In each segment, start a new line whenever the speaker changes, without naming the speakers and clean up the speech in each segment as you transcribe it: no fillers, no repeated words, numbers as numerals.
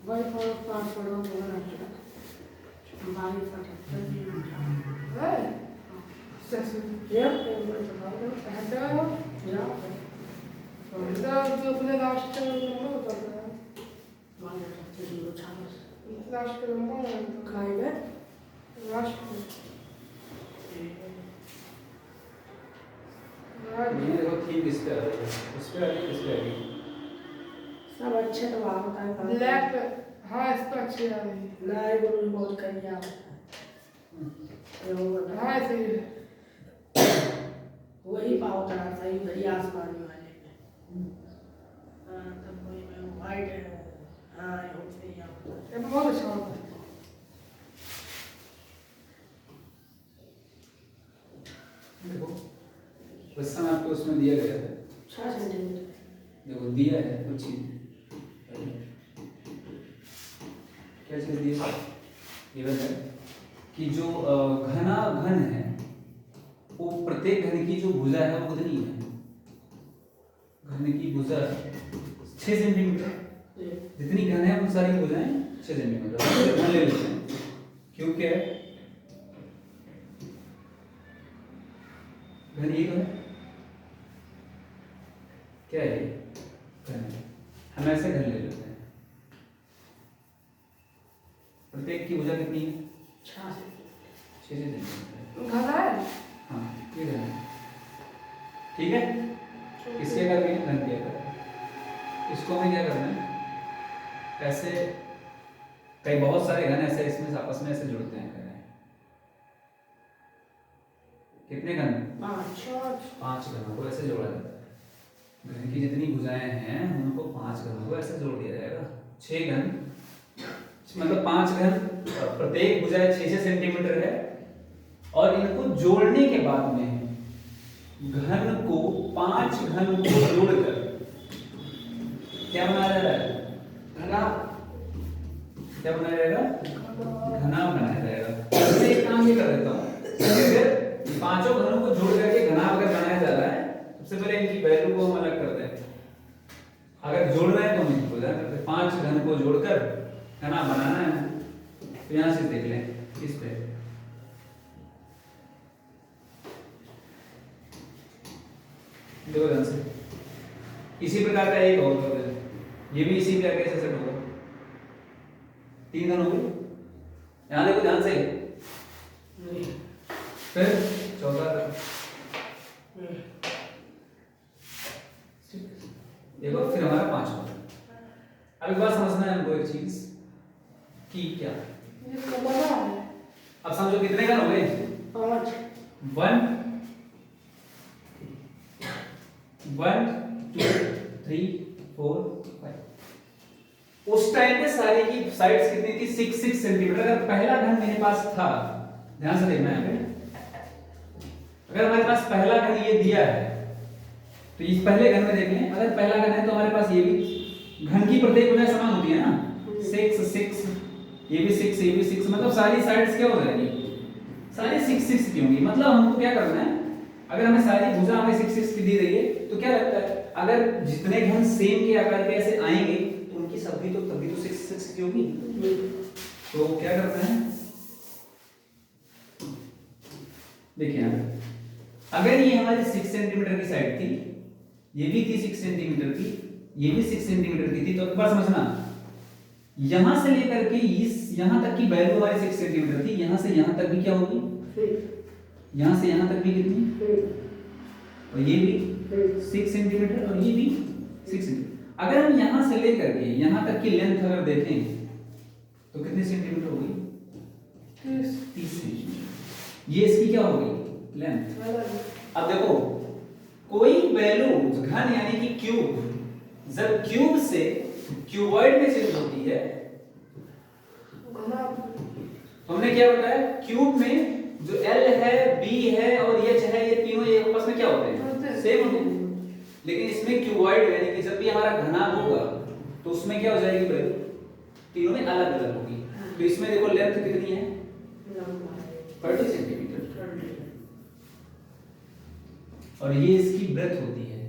वही पासवर्ड वगैरह बारी पटक है सेशन ये पेमेंट करना है या तो अपने राष्ट्र नंबर बता रहा है मान सकते हैं वो छात्र राष्ट्र नंबर खाएगा राष्ट्र
ये देखो थीम किस पे आ रही है, उस पे आ रही है, किस पे आ रही है?
सब अच्छे तो आ होता है ब्लैक हाँ इस पर अच्छी आ रही है लाइव और बहुत करिया हाँ सही है वही पाव तरह सही उधर आसमानी वाले में हाँ तब वही में वाइट है हाँ ये बहुत अच्छा होता है
देखो क्वेश्चन आपको उसमें दिया गया है
6 सेंटीमीटर
देखो दिया है कुछ चीज क्या चीज दी है ये है कि जो घना घन है वो प्रत्येक घन की जो भुजा है वो कितनी है घन की भुजा 6 सेंटीमीटर जितनी घन है उन सारी भुजाएं 6 सेंटीमीटर घन ले लेते हैं क्यों क्या है घन ये है क्या है घन हम ऐसे घन ले लेते हैं प्रत्येक की भुजा कितनी है 6 सेंटीमीटर
घना है
हाँ ये घन है ठीक है किसके करके घन किया कर इसको हमें क्या करना है ऐसे कई बहुत सारे घन ऐसे इसमें आपस में ऐसे जुड़ते हैं कितने घन 5 घनों को ऐसे जोड़ा जाता है घन की जितनी भुजाएं हैं उनको 5 घनों को ऐसे जोड़ दिया जाएगा 6 घन मतलब 5 घन प्रत्येक भुजा 6 सेंटीमीटर है और इनको जोड़ने के बाद में घन को 5 घन को जोड़कर क्या बनाया जा रहा है घना क्या बनाया जाएगा घना बनाया जाएगा मैं एक काम ये कर देता हूँ पांचों घनों को जोड़ करके घना अगर बनाया जा रहा है सबसे पहले इनकी वैल्यू को हम अलग करते हैं अगर जोड़ रहे हैं तो हम इनको करते हैं 5 घन को जोड़कर घना बनाना है तो यहां से देख लें इस पे दो घन से इसी प्रकार का एक और कर दें ये भी इसी प्रकार कैसे सेट होगा 3 घन हो गए यहां देखो ध्यान से फिर चौथा देखो फिर हमारा 5वां अब एक बात समझना है हमको एक चीज कि क्या अब समझो कितने घन हो गए
5
1 1 2 3 4 5 उस टाइम पे सारे की साइड्स कितनी थी 6 सेंटीमीटर अगर पहला घन मेरे पास था ध्यान से देखना है अगर हमारे पास पहला घन ये दिया है तो इस पहले घन में देख लें अगर पहला घन है तो हमारे पास ये भी घन की प्रत्येक भुजा समान होती है ना 6 6 ये भी 6 ये भी 6 मतलब सारी साइड्स क्या हो जाएगी सारी 6 6 की होंगी मतलब हमको क्या करना है अगर हमें सारी भुजा हमें 6 6 की दी गई है तो क्या लगता है अगर जितने घन सेम के आकार के ऐसे आएंगे तो उनकी सभी तो तभी तो 6 6 की होगी तो क्या करना है देखिए यहां अगर ये हमारी 6 सेंटीमीटर की साइड थी ये भी थी 6 सेंटीमीटर की ये भी 6 सेंटीमीटर की थी तो एक बार समझना यहां से लेकर के इस यहां तक की वैल्यू हमारी 6 सेंटीमीटर थी यहां से यहां तक भी क्या होगी यहां से यहां तक भी कितनी और ये भी 6 सेंटीमीटर और ये भी 6 सेंटीमीटर अगर हम यहां से लेकर के यहां तक की लेंथ अगर देखें तो कितने सेंटीमीटर होगी 30 सेंटीमीटर ये इसकी क्या होगी लेंथ अब देखो कोई वैल्यू घन यानी कि क्यूब जब क्यूब से क्यूबॉइड में चेंज होती है हमने क्या बताया क्यूब में जो L है B है और H है ये तीनों ये आपस में क्या होते हैं सेम होते हैं लेकिन इसमें क्यूबॉइड यानी कि जब भी हमारा घना होगा तो उसमें क्या हो जाएगी वैल्यू तीनों में अलग अलग होगी तो इसमें देखो लेंथ कितनी है 30 सेंटीमीटर और ये इसकी ब्रेथ होती है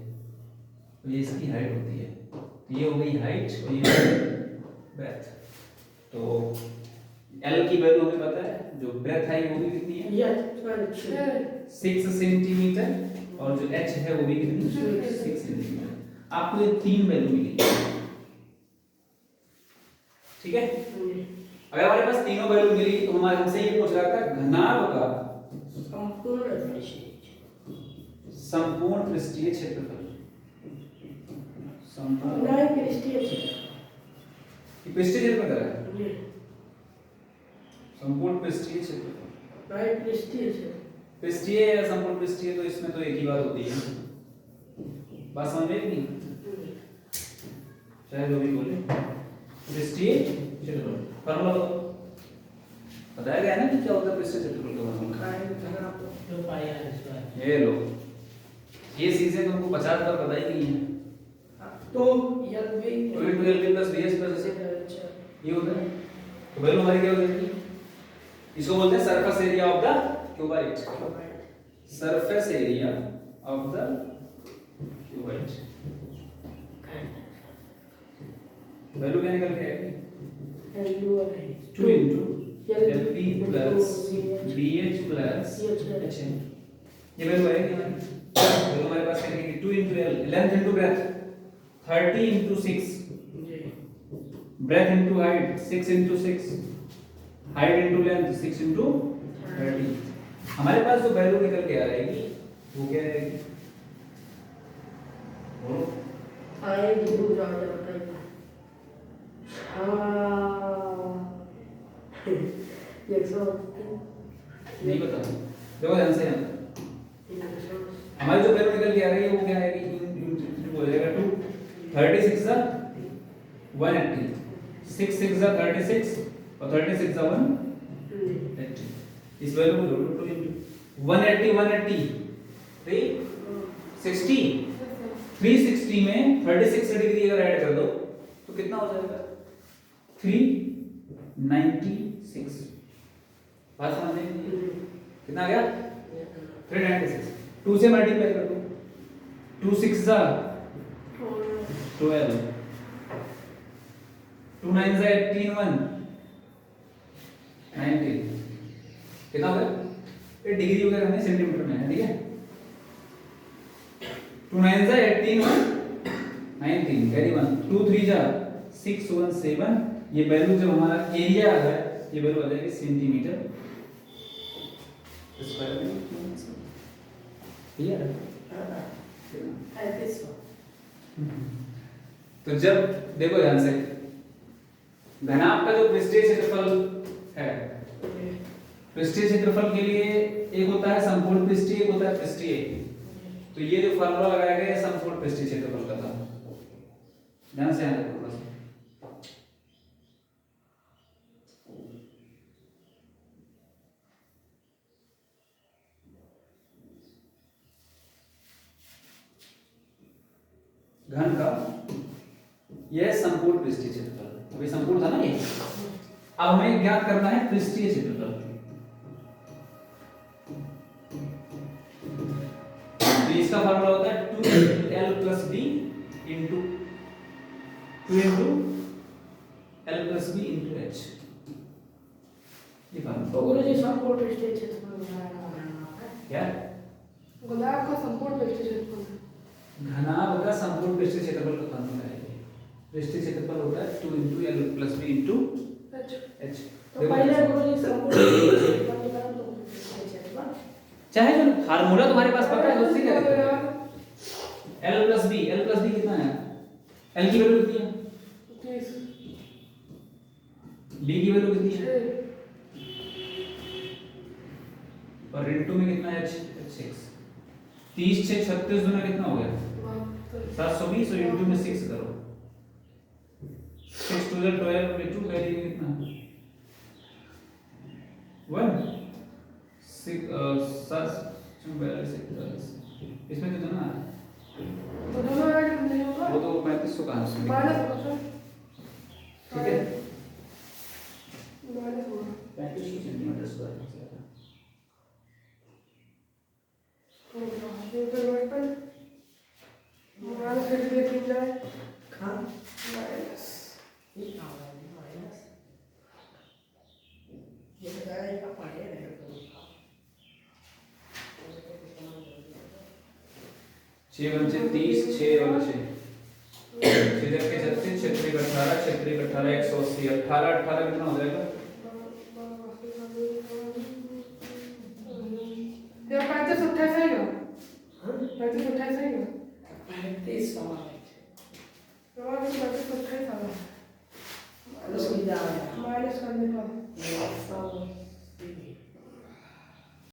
तो ये इसकी हाइट होती है तो ये हो गई हाइट और ये ब्रेथ। तो एल की वैल्यू हमें पता है, जो ब्रेथ है वो भी कितनी है,
ये
6 सेंटीमीटर, और जो एच है वो भी कितनी, 6 सेंटीमीटर। आपको ये 3 वैल्यू मिली, ठीक है। अगर हमारे पास तीनों वैल्यू मिली तो हमारे हमसे ये पूछ रहा था घनाभ का संपूर्ण पृष्ठीय क्षेत्रफल। संपूर्ण पृष्ठीय क्षेत्रफल है, संपूर्ण पृष्ठीय क्षेत्रफल, पृष्ठीय या संपूर्ण पृष्ठीय, तो इसमें तो एक ही बात होती है, बात समझ में नहीं, चाहे जो भी बोले। पृष्ठीय क्षेत्रफल फॉर्मूला बताया गया ना कि क्या होता है पृष्ठीय क्षेत्रफल का फॉर्मूला। ये लो, ये चीजें तुमको 50 बार पता ही नहीं है।
तो यल भी
प्लस bs प्लस ये होता है। तो वैल्यू हमारी क्या हो जाएगी, इसको बोलते हैं surface area of the qubit, surface area of the qubit. Value क्या निकल के आएगी, 2 into LP plus BH plus HM। ये वैल्यू आएगी हमारी, वैल्यू हमारे पास क्या है, 2 into L, length into breadth, 30 into 6, breadth into height, 6 into 6, height into length, 6 into 30। हमारे पास जो वैल्यू निकल के आ रहेगी वो क्या रहेगी, बोलो। नहीं पता, देखो ध्यान से हमारी जो वैल्यू निकल के आ रही है वो क्या आएगी, हो जाएगा 2, 36 सा 180, 6 6 सा 36 और 36 सा 180। इस वैल्यू को जोड़ो, 2 into 180 180 360, 360 में 36 डिग्री अगर ऐड कर दो तो कितना हो जाएगा, 396। बात समझ में कितना आ गया, 396। 2 से मल्टीप्लाई कर दो, 2 6 जा 12, 2 9 जा 18 1 19, कितना हो गया, ये डिग्री वगैरह नहीं सेंटीमीटर में है, ठीक है। 2 9 जा 18 1 19, कैरी 1, 2 3 जा 6 1 7। ये वैल्यू जो हमारा एरिया है ये वैल्यू आ जाएगी सेंटीमीटर स्क्वायर में, क्लियर है। तो जब देखो ध्यान से, घनाभ का जो पृष्ठीय क्षेत्रफल है, पृष्ठीय क्षेत्रफल के लिए एक होता है संपूर्ण पृष्ठीय, एक होता है पृष्ठीय। तो ये जो फार्मूला लगाया गया है संपूर्ण पृष्ठीय क्षेत्रफल का था, ध्यान से आना थोड़ा सा। घन का यह संपूर्ण पृष्ठीय क्षेत्रफल, अभी संपूर्ण था ना ये, अब हमें ज्ञात करना है पृष्ठीय क्षेत्रफल। तो इसका फार्मूला होता है 2l plus b into 2 into l plus b into h। ये फार्मूला
तो गुरुजी संपूर्ण पृष्ठीय क्षेत्रफल बनाना है
क्या,
घनाभ का संपूर्ण पृष्ठीय क्षेत्रफल,
घनाभ का संपूर्ण पृष्ठीय क्षेत्रफल का फार्मूला है। पृष्ठीय क्षेत्रफल होता है 2 into l plus b into h।
तो पहले गुरुजी संपूर्ण पृष्ठीय क्षेत्रफल निकालो, तो पृष्ठीय क्षेत्रफल
चाहे जो फार्मूला तुम्हारे पास पता है उससे क्या करेंगे, l plus b कितना है, l की वैल्यू कितनी है,
30,
b की वैल्यू कितनी है, और इनटू में कितना है, h 6। 30 से 36 गुना कितना हो गया, 720, और इनटू में 6 करो, 6 to the 12 में 2 कैरी में कितना 1 6 7 42 इसमें कितना है,
तो दोनों ऐड नहीं होगा,
वो तो 3500 कहां से
माइनस होगा सर,
ठीक है,
माइनस होगा
3500 सेंटीमीटर स्क्वायर।
तो ये फिर वर्टन माइनस से भी देख जाए, हाँ माइनस
6 पंचे 30, 6 और 6 छेदक के 36, 6 त्रिक 18, 6 त्रिक 18 180, 18 18 कितना हो जाएगा?
ये 35 28 है क्या?
हाँ
35 28 है क्या?
35 समान
तो 35 28 आ रहा है।
माइनस हो जाएगा
माइनस करने का